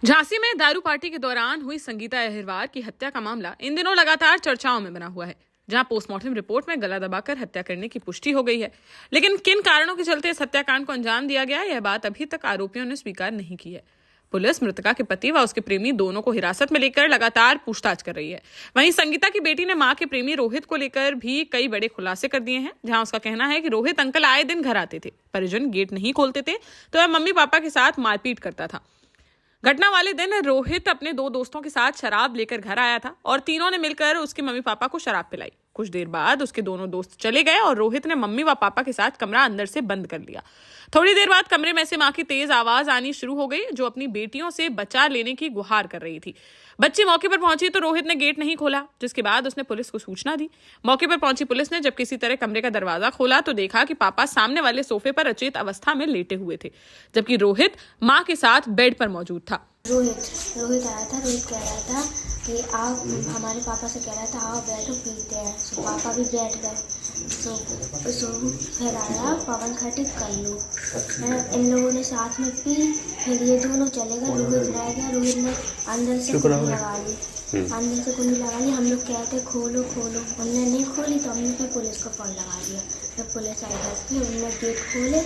झांसी में दारू पार्टी के दौरान हुई संगीता अहिरवार की हत्या का मामला इन दिनों लगातार चर्चाओं में बना हुआ है, जहां पोस्टमार्टम रिपोर्ट में गला दबाकर हत्या करने की पुष्टि हो गई है। लेकिन किन कारणों के चलते इस हत्याकांड को अंजाम दिया गया, यह बात अभी तक आरोपियों ने स्वीकार नहीं की है। पुलिस मृतका के पति व उसके प्रेमी दोनों को हिरासत में लेकर लगातार पूछताछ कर रही है। वहीं संगीता की बेटी ने मां के प्रेमी रोहित को लेकर भी कई बड़े खुलासे कर दिए हैं, जहां उसका कहना है कि रोहित अंकल आए दिन घर आते थे, परिजन गेट नहीं खोलते थे तो वह मम्मी पापा के साथ मारपीट करता था। घटना वाले दिन रोहित अपने दो दोस्तों के साथ शराब लेकर घर आया था और तीनों ने मिलकर उसके मम्मी पापा को शराब पिलाई। कुछ देर बाद उसके दोनों दोस्त चले गए और रोहित ने मम्मी व पापा के साथ कमरा अंदर से बंद कर लिया। थोड़ी देर बाद कमरे में से मां की तेज आवाज आनी शुरू हो गई, जो अपनी बेटियों से बचा लेने की गुहार कर रही थी। बच्ची मौके पर पहुंची तो रोहित ने गेट नहीं खोला, जिसके बाद उसने पुलिस को सूचना दी। मौके पर पहुंची पुलिस ने जब किसी तरह कमरे का दरवाजा खोला तो देखा कि पापा सामने वाले सोफे पर अचेत अवस्था में लेटे हुए थे, जबकि रोहित मां के साथ बेड पर मौजूद था। रोहित आया था। रोहित कह रहा था कि आप हमारे पापा से कह रहा था आओ बैठो पीते हैं। तो पापा भी बैठ गए। तो फिर आया पवन खटिक कर लो, इन लोगों ने साथ में पी। फिर ये दोनों चले गए, रोहित रह गया। रोहित ने अंदर से कुंडी लगा ली। हम लोग कहते खोलो खोलो, उनने नहीं खोली तो हमने फिर पुलिस को फोन लगा दिया। फिर पुलिस आई घर पे, उनने गेट खोले,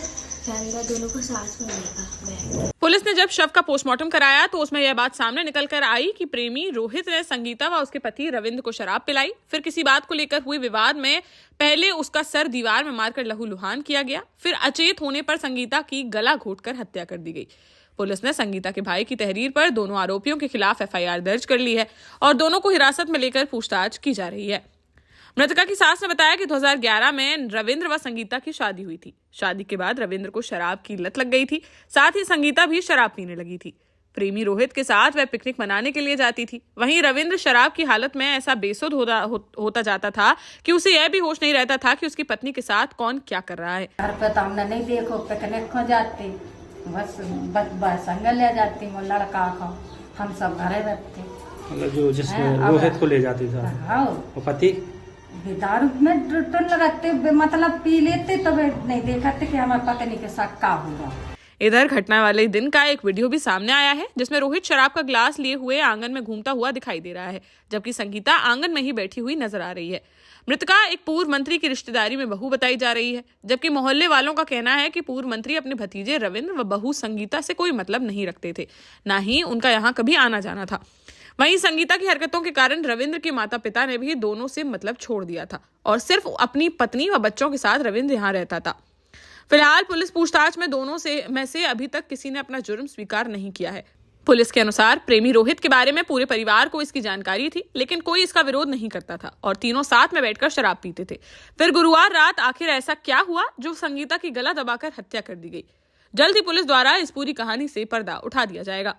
अंदर दोनों को साथ में देखा। पुलिस ने जब शव का पोस्टमार्टम कराया तो उसमें यह बात सामने निकल कर आई कि प्रेमी रोहित ने संगीता व उसके पति रविंद्र को शराब पिलाई। फिर किसी बात को लेकर हुए विवाद में पहले उसका सर दीवार में मारकर लहूलुहान किया गया, फिर अचेत होने पर संगीता की गला घोंटकर हत्या कर दी गई। पुलिस ने संगीता के भाई की तहरीर पर दोनों आरोपियों के खिलाफ एफआईआर दर्ज कर ली है और दोनों को हिरासत में लेकर पूछताछ की जा रही है। मृतका की सास ने बताया कि 2011 में रविंद्र व संगीता की शादी हुई थी। शादी के बाद रविंद्र को शराब की लत लग गई थी, साथ ही संगीता भी शराब पीने लगी थी। प्रेमी रोहित के साथ वह पिकनिक मनाने के लिए जाती थी। वहीं रविंद्र शराब की हालत में ऐसा बेसुध होता जाता था कि उसे यह भी होश नहीं रहता था कि उसकी पत्नी के साथ कौन क्या कर रहा है। घर पे तो हमने नहीं देखो, पिकनिक खो जाती, बस संग ले जाती, वो लड़का को हम सब घरे रहते। मतलब जो जिसमें रोहित को ले जाती था, हाँ, वो पति दारू में टुन लगाते, मतलब पी लेते, तब नहीं देखते कि हमारे पत्नी के साथ क्या हुआ। इधर घटना वाले दिन का एक वीडियो भी सामने आया है, जिसमें रोहित शराब का ग्लास लिए हुए आंगन में घूमता हुआ दिखाई दे रहा है, जबकि संगीता आंगन में ही बैठी हुई नजर आ रही है। मृतका एक पूर्व मंत्री की रिश्तेदारी में बहू बताई जा रही है, जबकि मोहल्ले वालों का कहना है कि पूर्व मंत्री अपने भतीजे रविंद्र व बहू संगीता से कोई मतलब नहीं रखते थे, न ही उनका यहाँ कभी आना जाना था। वहीं संगीता की हरकतों के कारण रविंद्र के माता पिता ने भी दोनों से मतलब छोड़ दिया था और सिर्फ अपनी पत्नी व बच्चों के साथ रविंद्र यहाँ रहता था। फिलहाल पुलिस पूछताछ में दोनों में से अभी तक किसी ने अपना जुर्म स्वीकार नहीं किया है। पुलिस के अनुसार प्रेमी रोहित के बारे में पूरे परिवार को इसकी जानकारी थी, लेकिन कोई इसका विरोध नहीं करता था और तीनों साथ में बैठकर शराब पीते थे। फिर गुरुवार रात आखिर ऐसा क्या हुआ जो संगीता की गला दबाकर हत्या कर दी गई? जल्द ही पुलिस द्वारा इस पूरी कहानी से पर्दा उठा दिया जाएगा।